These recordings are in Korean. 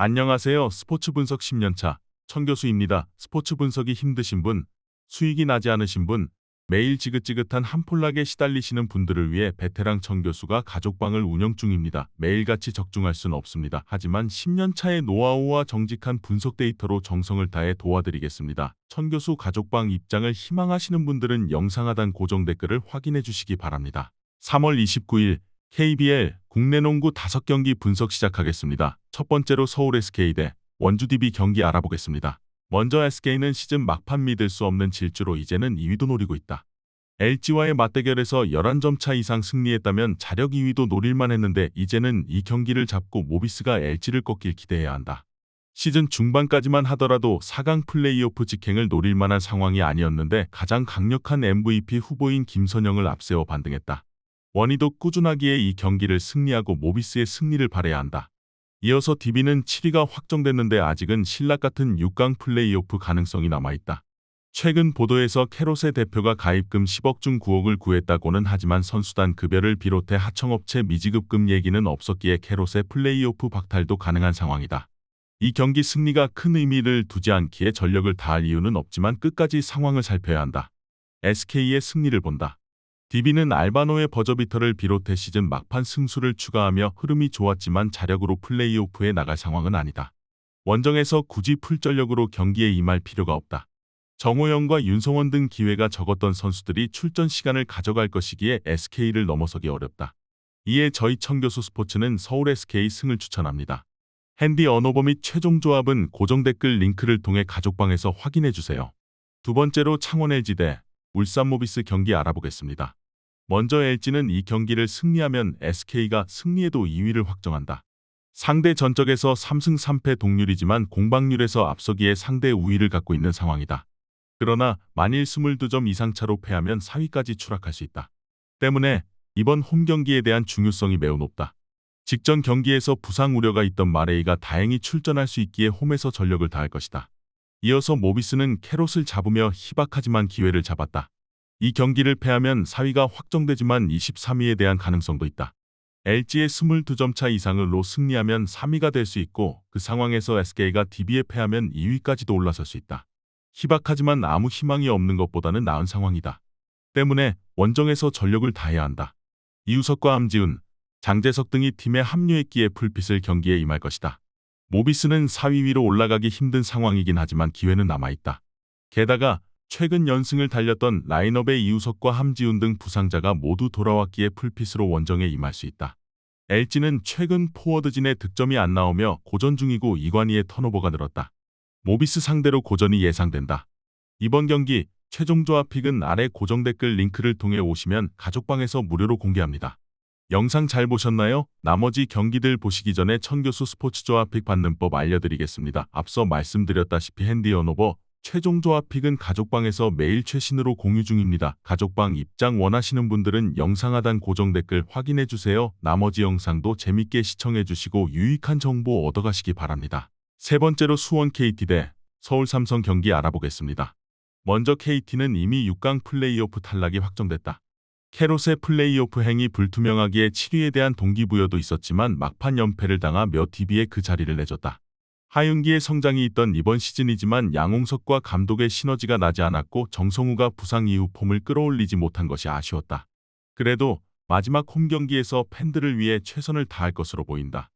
안녕하세요. 스포츠 분석 10년차 천교수입니다. 스포츠 분석이 힘드신 분, 수익이 나지 않으신 분, 매일 지긋지긋한 한폴락에 시달리시는 분들을 위해 베테랑 천교수가 가족방을 운영 중입니다. 매일같이 적중할 수는 없습니다. 하지만 10년차의 노하우와 정직한 분석 데이터로 정성을 다해 도와드리겠습니다. 천교수 가족방 입장을 희망하시는 분들은 영상 하단 고정 댓글을 확인해 주시기 바랍니다. 3월 29일 KBL 국내 농구 5경기 분석 시작하겠습니다. 첫 번째로 서울 SK 대 원주 DB 경기 알아보겠습니다. 먼저 SK는 시즌 막판 믿을 수 없는 질주로 이제는 2위도 노리고 있다. LG와의 맞대결에서 11점 차 이상 승리했다면 자력 2위도 노릴만 했는데 이제는 이 경기를 잡고 모비스가 LG를 꺾길 기대해야 한다. 시즌 중반까지만 하더라도 4강 플레이오프 직행을 노릴 만한 상황이 아니었는데 가장 강력한 MVP 후보인 김선영을 앞세워 반등했다. 원희도 꾸준하기에 이 경기를 승리하고 모비스의 승리를 바라야 한다. 이어서 DB는 7위가 확정됐는데 아직은 신락 같은 6강 플레이오프 가능성이 남아있다. 최근 보도에서 캐롯의 대표가 가입금 10억 중 9억을 구했다고는 하지만 선수단 급여를 비롯해 하청업체 미지급금 얘기는 없었기에 캐롯의 플레이오프 박탈도 가능한 상황이다. 이 경기 승리가 큰 의미를 두지 않기에 전력을 다할 이유는 없지만 끝까지 상황을 살펴야 한다. SK의 승리를 본다. DB는 알바노의 버저비터를 비롯해 시즌 막판 승수를 추가하며 흐름이 좋았지만 자력으로 플레이오프에 나갈 상황은 아니다. 원정에서 굳이 풀전력으로 경기에 임할 필요가 없다. 정호영과 윤성원 등 기회가 적었던 선수들이 출전 시간을 가져갈 것이기에 SK를 넘어서기 어렵다. 이에 저희 천교수 스포츠는 서울 SK 승을 추천합니다. 핸디 언어버 및 최종 조합은 고정 댓글 링크를 통해 가족방에서 확인해주세요. 두 번째로 창원 LG 대 울산 모비스 경기 알아보겠습니다. 먼저 LG는 이 경기를 승리하면 SK가 승리해도 2위를 확정한다. 상대 전적에서 3승 3패 동률이지만 공방률에서 앞서기에 상대 우위를 갖고 있는 상황이다. 그러나 만일 22점 이상 차로 패하면 4위까지 추락할 수 있다. 때문에 이번 홈 경기에 대한 중요성이 매우 높다. 직전 경기에서 부상 우려가 있던 마레이가 다행히 출전할 수 있기에 홈에서 전력을 다할 것이다. 이어서 모비스는 캐롯을 잡으며 희박하지만 기회를 잡았다. 이 경기를 패하면 4위가 확정되지만 23위에 대한 가능성도 있다. LG의 22점 차 이상으로 승리하면 3위가 될 수 있고 그 상황에서 SK가 DB에 패하면 2위까지도 올라설 수 있다. 희박하지만 아무 희망이 없는 것보다는 나은 상황이다. 때문에 원정에서 전력을 다해야 한다. 이우석과 함지훈, 장재석 등이 팀에 합류했기에 풀핏을 경기에 임할 것이다. 모비스는 4위 위로 올라가기 힘든 상황이긴 하지만 기회는 남아있다. 게다가 최근 연승을 달렸던 라인업의 이우석과 함지훈 등 부상자가 모두 돌아왔기에 풀핏으로 원정에 임할 수 있다. LG는 최근 포워드진의 득점이 안 나오며 고전 중이고 이관희의 턴오버가 늘었다. 모비스 상대로 고전이 예상된다. 이번 경기 최종 조합 픽은 아래 고정 댓글 링크를 통해 오시면 가족방에서 무료로 공개합니다. 영상 잘 보셨나요? 나머지 경기들 보시기 전에 천교수 스포츠 조합 픽 받는 법 알려드리겠습니다. 앞서 말씀드렸다시피 핸디 언오버 최종 조합 픽은 가족방에서 매일 최신으로 공유 중입니다. 가족방 입장 원하시는 분들은 영상 하단 고정 댓글 확인해주세요. 나머지 영상도 재밌게 시청해주시고 유익한 정보 얻어가시기 바랍니다. 세 번째로 수원 KT 대 서울 삼성 경기 알아보겠습니다. 먼저 KT는 이미 6강 플레이오프 탈락이 확정됐다. 캐롯의 플레이오프 행이 불투명하기에 7위에 대한 동기부여도 있었지만 막판 연패를 당하며 DB에 그 자리를 내줬다. 하윤기의 성장이 있던 이번 시즌이지만 양홍석과 감독의 시너지가 나지 않았고 정성우가 부상 이후 폼을 끌어올리지 못한 것이 아쉬웠다. 그래도 마지막 홈 경기에서 팬들을 위해 최선을 다할 것으로 보인다.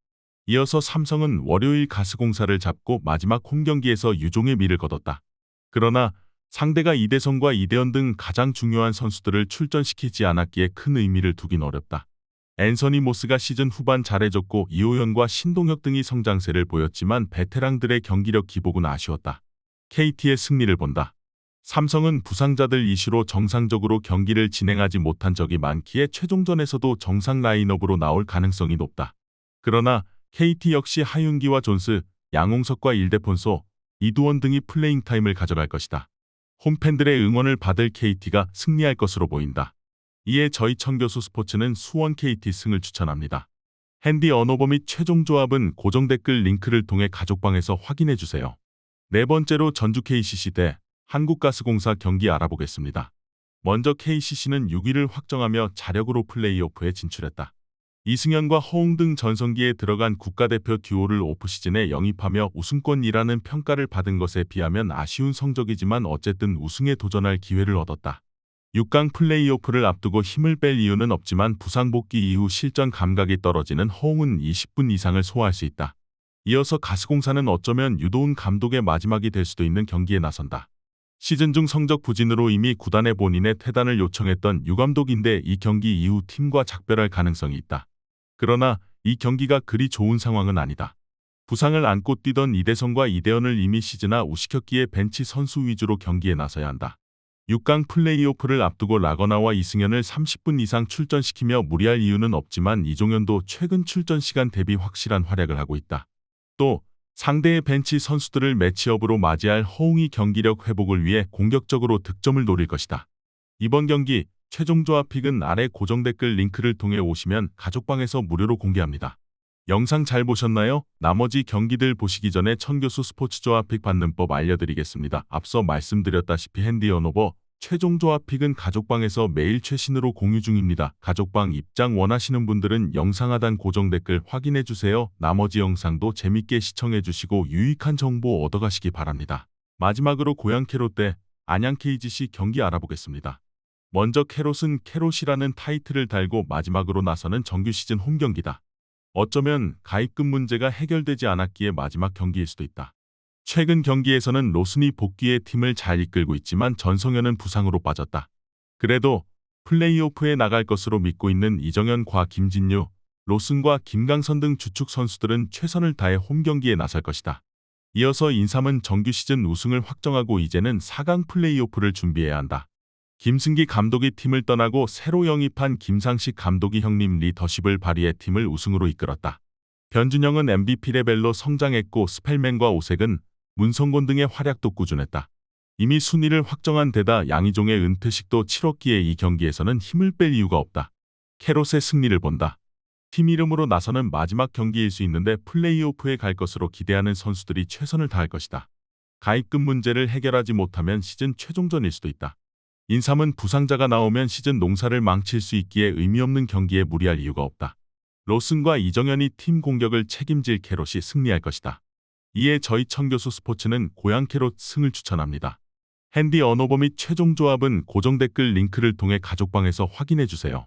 이어서 삼성은 월요일 가스공사를 잡고 마지막 홈 경기에서 유종의 미를 거뒀다. 그러나 상대가 이대성과 이대현 등 가장 중요한 선수들을 출전시키지 않았기에 큰 의미를 두긴 어렵다. 앤서니 모스가 시즌 후반 잘해줬고 이호연과 신동혁 등이 성장세를 보였지만 베테랑들의 경기력 기복은 아쉬웠다. KT의 승리를 본다. 삼성은 부상자들 이슈로 정상적으로 경기를 진행하지 못한 적이 많기에 최종전에서도 정상 라인업으로 나올 가능성이 높다. 그러나 KT 역시 하윤기와 존스, 양홍석과 일대폰소, 이두원 등이 플레잉 타임을 가져갈 것이다. 홈팬들의 응원을 받을 KT가 승리할 것으로 보인다. 이에 저희 천교수 스포츠는 수원 KT 승을 추천합니다. 핸디 언오버 및 최종 조합은 고정 댓글 링크를 통해 가족방에서 확인해주세요. 네 번째로 전주 KCC 대 한국가스공사 경기 알아보겠습니다. 먼저 KCC는 6위를 확정하며 자력으로 플레이오프에 진출했다. 이승현과 허웅 등 전성기에 들어간 국가대표 듀오를 오프시즌에 영입하며 우승권이라는 평가를 받은 것에 비하면 아쉬운 성적이지만 어쨌든 우승에 도전할 기회를 얻었다. 6강 플레이오프를 앞두고 힘을 뺄 이유는 없지만 부상 복귀 이후 실전 감각이 떨어지는 허웅은 20분 이상을 소화할 수 있다. 이어서 가스공사는 어쩌면 유도훈 감독의 마지막이 될 수도 있는 경기에 나선다. 시즌 중 성적 부진으로 이미 구단에 본인의 퇴단을 요청했던 유 감독인데 이 경기 이후 팀과 작별할 가능성이 있다. 그러나 이 경기가 그리 좋은 상황은 아니다. 부상을 안고 뛰던 이대성과 이대현을 이미 시즌 우시켰기에 벤치 선수 위주로 경기에 나서야 한다. 6강 플레이오프를 앞두고 라거나와 이승현을 30분 이상 출전시키며 무리할 이유는 없지만 이종현도 최근 출전 시간 대비 확실한 활약을 하고 있다. 또 상대의 벤치 선수들을 매치업으로 맞이할 허웅이 경기력 회복을 위해 공격적으로 득점을 노릴 것이다. 이번 경기 최종 조합픽은 아래 고정 댓글 링크를 통해 오시면 가족방에서 무료로 공개합니다. 영상 잘 보셨나요? 나머지 경기들 보시기 전에 천교수 스포츠 조합픽 받는 법 알려드리겠습니다. 앞서 말씀드렸다시피 핸디 언오버 최종 조합픽은 가족방에서 매일 최신으로 공유 중입니다. 가족방 입장 원하시는 분들은 영상 하단 고정 댓글 확인해주세요. 나머지 영상도 재밌게 시청해주시고 유익한 정보 얻어가시기 바랍니다. 마지막으로 고양 캐롯 대 안양 KGC 경기 알아보겠습니다. 먼저 캐롯은 캐롯이라는 타이틀을 달고 마지막으로 나서는 정규 시즌 홈 경기다. 어쩌면 가입금 문제가 해결되지 않았기에 마지막 경기일 수도 있다. 최근 경기에서는 로슨이 복귀해 팀을 잘 이끌고 있지만 전성현은 부상으로 빠졌다. 그래도 플레이오프에 나갈 것으로 믿고 있는 이정현과 김진유, 로슨과 김강선 등 주축 선수들은 최선을 다해 홈 경기에 나설 것이다. 이어서 인삼은 정규 시즌 우승을 확정하고 이제는 4강 플레이오프를 준비해야 한다. 김승기 감독이 팀을 떠나고 새로 영입한 김상식 감독이 형님 리더십을 발휘해 팀을 우승으로 이끌었다. 변준영은 MVP 레벨로 성장했고 스펠맨과 오색은 문성곤 등의 활약도 꾸준했다. 이미 순위를 확정한 데다 양희종의 은퇴식도 치렀기에 이 경기에서는 힘을 뺄 이유가 없다. 캐롯의 승리를 본다. 팀 이름으로 나서는 마지막 경기일 수 있는데 플레이오프에 갈 것으로 기대하는 선수들이 최선을 다할 것이다. 가입금 문제를 해결하지 못하면 시즌 최종전일 수도 있다. 인삼은 부상자가 나오면 시즌 농사를 망칠 수 있기에 의미 없는 경기에 무리할 이유가 없다. 로슨과 이정현이 팀 공격을 책임질 캐롯이 승리할 것이다. 이에 저희 천교수 스포츠는 고양 캐롯 승을 추천합니다. 핸디 언오버 및 최종 조합은 고정 댓글 링크를 통해 가족방에서 확인해주세요.